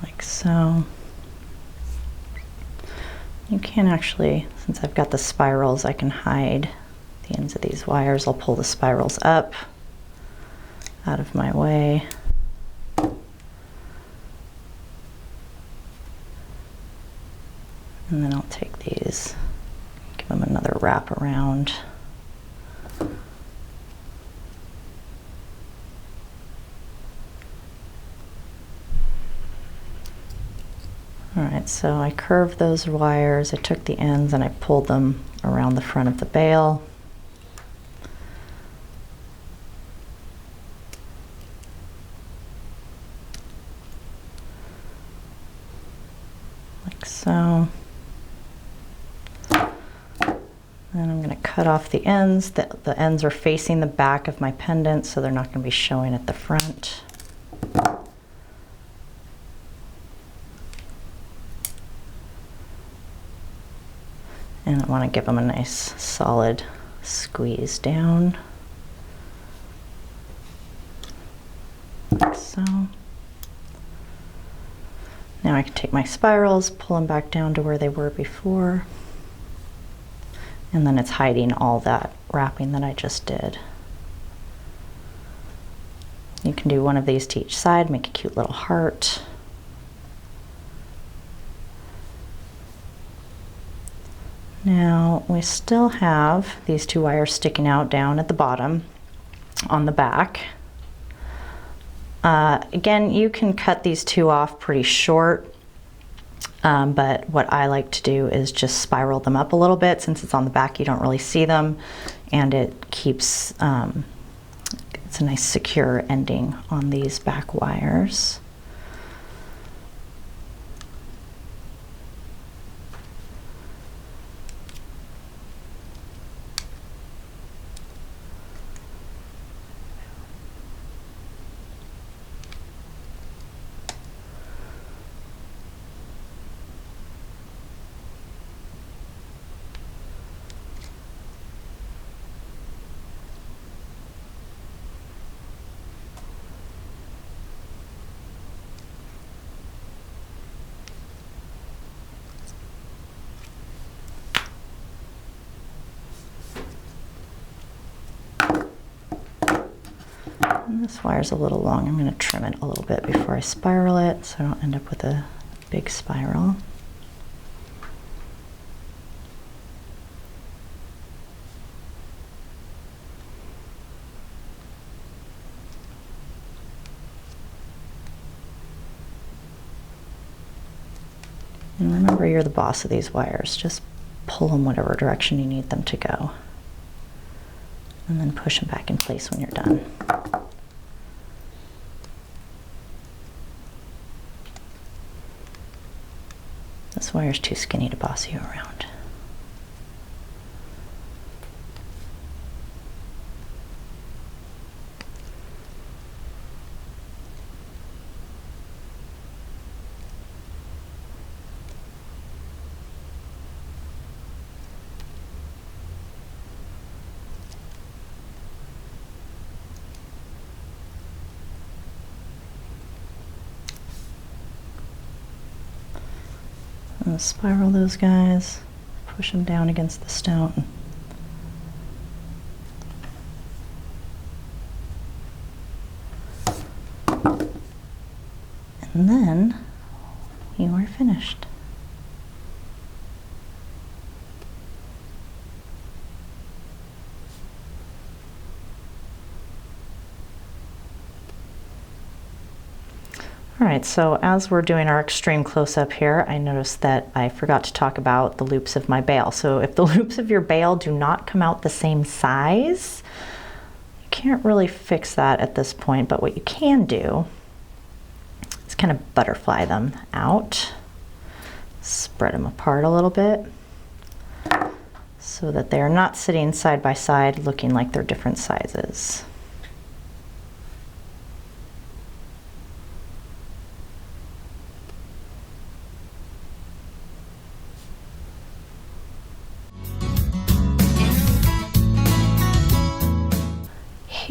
like so. You can actually, since I've got the spirals, I can hide the ends of these wires. I'll pull the spirals up out of my way. And then I'll take these, give them another wrap around. All right, so I curved those wires, I took the ends and I pulled them around the front of the bail. Like so. Then I'm going to cut off the ends. The ends are facing the back of my pendant, so they're not going to be showing at the front. And I want to give them a nice solid squeeze down. Like so. Now I can take my spirals, pull them back down to where they were before. And then it's hiding all that wrapping that I just did. You can do one of these to each side, make a cute little heart. Now we still have these two wires sticking out down at the bottom on the back. Again, you can cut these two off pretty short. But what I like to do is just spiral them up a little bit. Since it's on the back, you don't really see them, and it keeps, it's a nice secure ending on these back wires. And this wire's a little long. I'm going to trim it a little bit before I spiral it so I don't end up with a big spiral. And remember, you're the boss of these wires. Just pull them whatever direction you need them to go. And then push them back in place when you're done. This wire's too skinny to boss you around. Spiral those guys, push them down against the stone. And then you are finished. All right, so as we're doing our extreme close-up here, I noticed that I forgot to talk about the loops of my bail. So if the loops of your bail do not come out the same size, you can't really fix that at this point, but what you can do is kind of butterfly them out, spread them apart a little bit so that they're not sitting side by side looking like they're different sizes.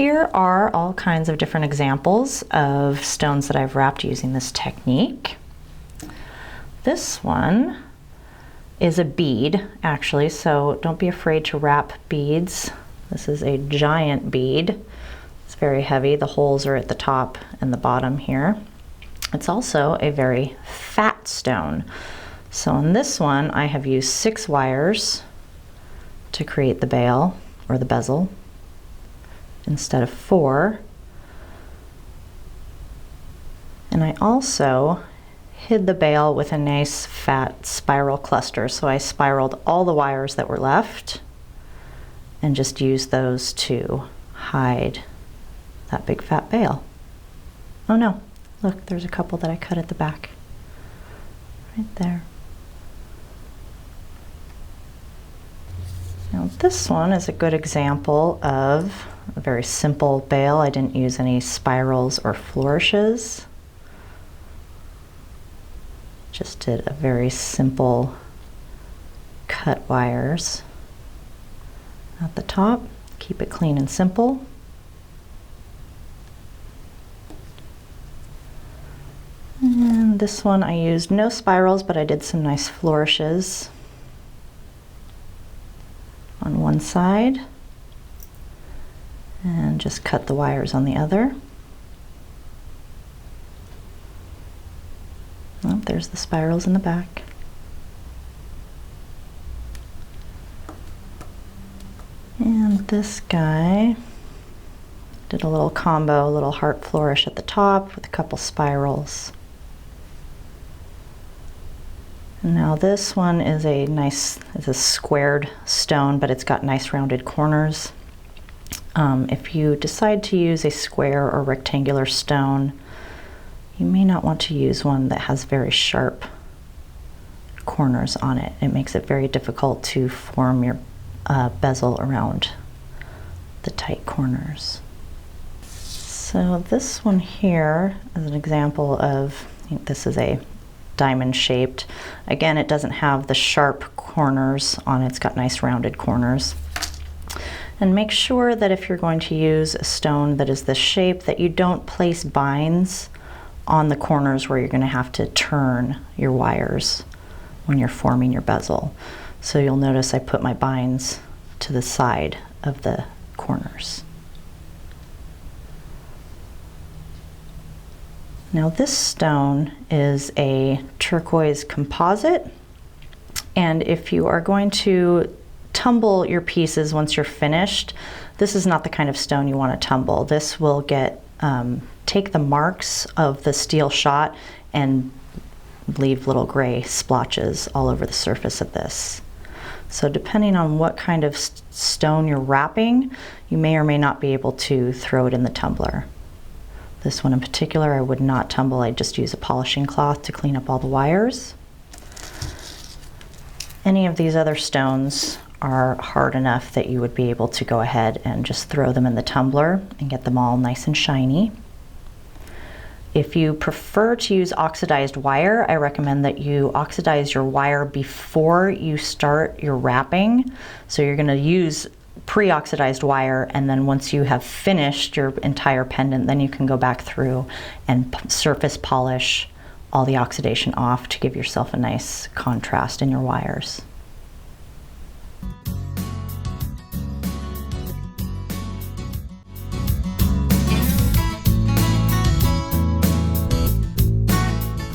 here are all kinds of different examples of stones that I've wrapped using this technique. This one is a bead, actually, so don't be afraid to wrap beads. This is a giant bead. It's very heavy. The holes are at the top and the bottom here. It's also a very fat stone. So in this one, I have used 6 wires to create the bail, or the bezel, instead of 4. And I also hid the bail with a nice fat spiral cluster. So I spiraled all the wires that were left and just used those to hide that big fat bail. Oh no, look, there's a couple that I cut at the back. Right there. Now this one is a good example of a very simple bail. I didn't use any spirals or flourishes. Just did a very simple cut wires at the top. Keep it clean and simple. And this one I used no spirals, but I did some nice flourishes on one side and just cut the wires on the other. Oh, there's the spirals in the back. And this guy did a little combo, a little heart flourish at the top with a couple spirals. And now this one is a nice, it's a squared stone, but it's got nice rounded corners. If you decide to use a square or rectangular stone, you may not want to use one that has very sharp corners on it. It makes it very difficult to form your bezel around the tight corners. So this one here is an example of, this is a diamond shaped. Again, it doesn't have the sharp corners on it. It's got nice rounded corners. And make sure that if you're going to use a stone that is this shape, that you don't place binds on the corners where you're going to have to turn your wires when you're forming your bezel. So you'll notice I put my binds to the side of the corners. Now this stone is a turquoise composite, and if you are going to tumble your pieces once you're finished, this is not the kind of stone you want to tumble. This will get take the marks of the steel shot and leave little gray splotches all over the surface of this. So depending on what kind of stone you're wrapping, you may or may not be able to throw it in the tumbler. This one in particular, I would not tumble. I just use a polishing cloth to clean up all the wires. Any of these other stones are hard enough that you would be able to go ahead and just throw them in the tumbler and get them all nice and shiny. If you prefer to use oxidized wire, I recommend that you oxidize your wire before you start your wrapping. So you're going to use pre-oxidized wire, and then once you have finished your entire pendant, then you can go back through and surface polish all the oxidation off to give yourself a nice contrast in your wires.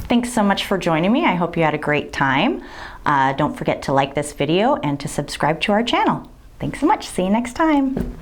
Thanks so much for joining me. I hope you had a great time. Don't forget to like this video and to subscribe to our channel. Thanks so much. See you next time.